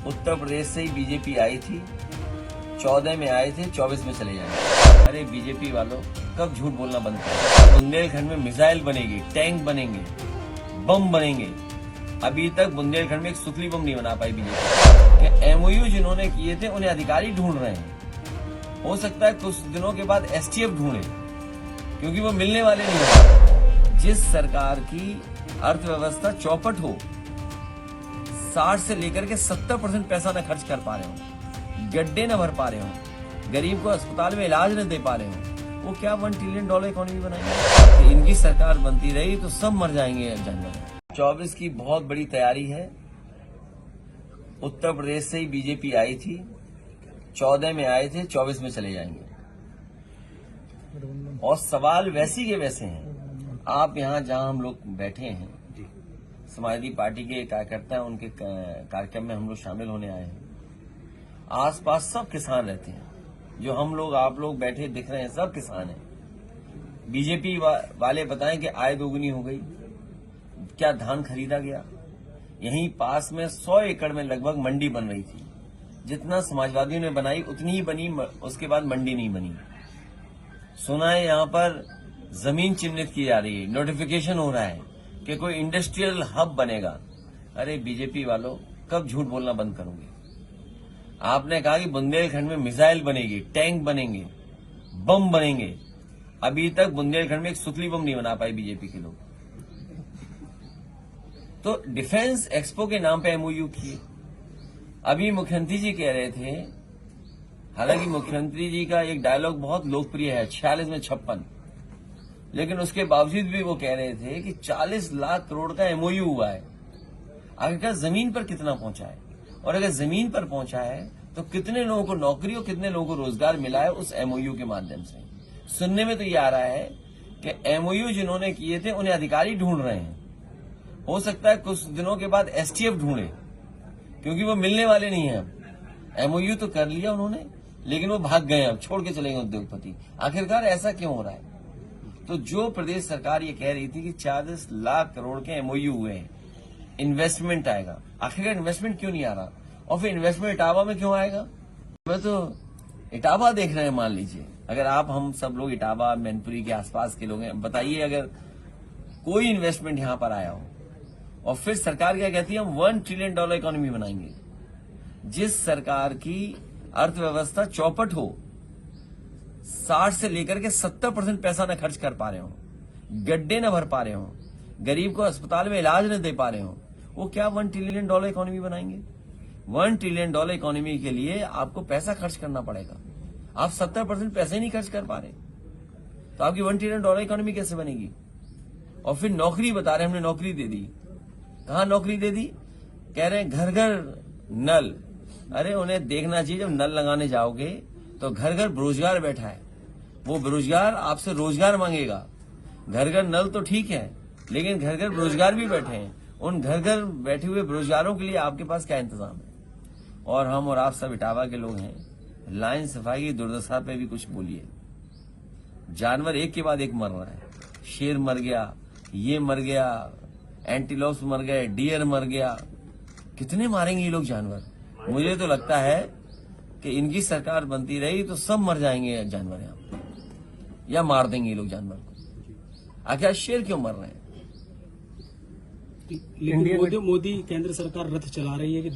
उत्तर प्रदेश से ही बीजेपी आई थी, 14 में आए थे, 24 में चले जाएंगे। अरे बीजेपी वालों, कब झूठ बोलना बंद करें। बुंदेलखंड में मिसाइल बनेगी, टैंक बनेंगे, बम बनेंगे। अभी तक बुंदेलखंड में एक सुतली बम नहीं बना पाई बीजेपी। एमओयू जिन्होंने किए थे उन्हें अधिकारी ढूंढ रहे हैं। हो सकता है कुछ दिनों के बाद एसटीएफ ढूंढे, क्योंकि वो मिलने वाले नहीं है। जिस सरकार की अर्थव्यवस्था चौपट हो, 60 से लेकर के 70% पैसा न खर्च कर पा रहे हो, गड्ढे न भर पा रहे हो, गरीब को अस्पताल में इलाज न दे पा रहे हो, वो क्या $1 ट्रिलियन इकोनॉमी बनाएंगे। इनकी सरकार बनती रही तो सब मर जाएंगे जानवर। 24 की बहुत बड़ी तैयारी है। उत्तर प्रदेश से ही बीजेपी आई थी, 14 में आए थे, 24 में चले जाएंगे। और सवाल वैसे के वैसे हैं। आप यहाँ जहाँ हम लोग बैठे हैं, समाजवादी पार्टी के कार्यकर्ता हैं, उनके कार्यक्रम में हम लोग शामिल होने आए हैं। आसपास सब किसान रहते हैं, जो हम लोग आप लोग बैठे दिख रहे हैं सब किसान हैं। बीजेपी वाले बताएं कि आय दोगुनी हो गई, क्या धान खरीदा गया। यहीं पास में 100 एकड़ में लगभग मंडी बन रही थी। जितना समाजवादियों ने बनाई उतनी ही बनी, उसके बाद मंडी नहीं बनी। सुना है यहाँ पर जमीन चिन्हित की जा रही है, नोटिफिकेशन हो रहा है कि कोई इंडस्ट्रियल हब बनेगा। अरे बीजेपी वालों, कब झूठ बोलना बंद करोगे। आपने कहा कि बुंदेलखंड में मिसाइल बनेगी, टैंक बनेंगे, बम बनेंगे। अभी तक बुंदेलखंड में एक सुतली बम नहीं बना पाई बीजेपी के लोग। तो डिफेंस एक्सपो के नाम पे एमओयू किए। अभी मुख्यमंत्री जी कह रहे थे, हालांकि मुख्यमंत्री जी का एक डायलॉग बहुत लोकप्रिय है, 46 में 56, लेकिन उसके बावजूद भी वो कह रहे थे कि 40 लाख करोड़ का एमओयू हुआ है। आखिरकार जमीन पर कितना पहुंचा है, और अगर जमीन पर पहुंचा है तो कितने लोगों को नौकरी और कितने लोगों को रोजगार मिला है उस एमओयू के माध्यम से। सुनने में तो ये आ रहा है कि एमओयू जिन्होंने किए थे उन्हें अधिकारी ढूंढ रहे हैं। हो सकता है कुछ दिनों के बाद एसटीएफ ढूंढे, क्योंकि वो मिलने वाले नहीं है। एमओयू तो कर लिया उन्होंने, लेकिन वो भाग गए, अब छोड़ के चले गए उद्योगपति। आखिरकार ऐसा क्यों हो रहा है। तो जो प्रदेश सरकार ये कह रही थी कि 40 लाख करोड़ के एमओयू हुए हैं, इन्वेस्टमेंट आएगा, आखिरकार इन्वेस्टमेंट क्यों नहीं आ रहा। और फिर इन्वेस्टमेंट इटावा में क्यों आएगा। मैं तो इटावा देख रहे हैं, मान लीजिए अगर आप हम सब लोग इटावा मैनपुरी के आसपास के लोग हैं, बताइए अगर कोई इन्वेस्टमेंट यहां पर आया हो। और फिर सरकार क्या कहती है, हम $1 ट्रिलियन इकोनॉमी बनाएंगे। जिस सरकार की अर्थव्यवस्था चौपट हो, 60 से लेकर के 70% पैसा न खर्च कर पा रहे हो, गड्ढे न भर पा रहे हो, गरीब को अस्पताल में इलाज न दे पा रहे हो, वो क्या $1 ट्रिलियन इकोनॉमी बनाएंगे। $1 ट्रिलियन इकोनॉमी के लिए आपको पैसा खर्च करना पड़ेगा। आप 70% पैसे नहीं खर्च कर पा रहे, तो आपकी $1 ट्रिलियन इकोनॉमी कैसे बनेगी। और फिर नौकरी बता रहे, हमने नौकरी दे दी। कहाँ नौकरी दे दी, कह रहे हैं घर घर नल। अरे उन्हें देखना चाहिए, जब नल लगाने जाओगे तो घर घर बेरोजगार बैठा है, वो बेरोजगार आपसे रोजगार मांगेगा। घर घर नल तो ठीक है, लेकिन घर घर बेरोजगार भी बैठे हैं। उन घर घर बैठे हुए बेरोजगारों के लिए आपके पास क्या इंतजाम है। और हम और आप सब इटावा के लोग हैं, लाइन सफाई की दुर्दशा पे भी कुछ बोलिए। जानवर एक के बाद एक मर रहा है। शेर मर गया, ये मर गया, एंटीलोप्स मर गए, डियर मर गया। कितने मारेंगे ये लोग जानवर। मुझे तो लगता है कि इनकी सरकार बनती रही तो सब मर जाएंगे जानवर यहाँ, या मार देंगे ये लोग जानवर को। आखिर शेर क्यों मर रहे हैं। लेकिन मोदी केंद्र सरकार रथ चला रही है कि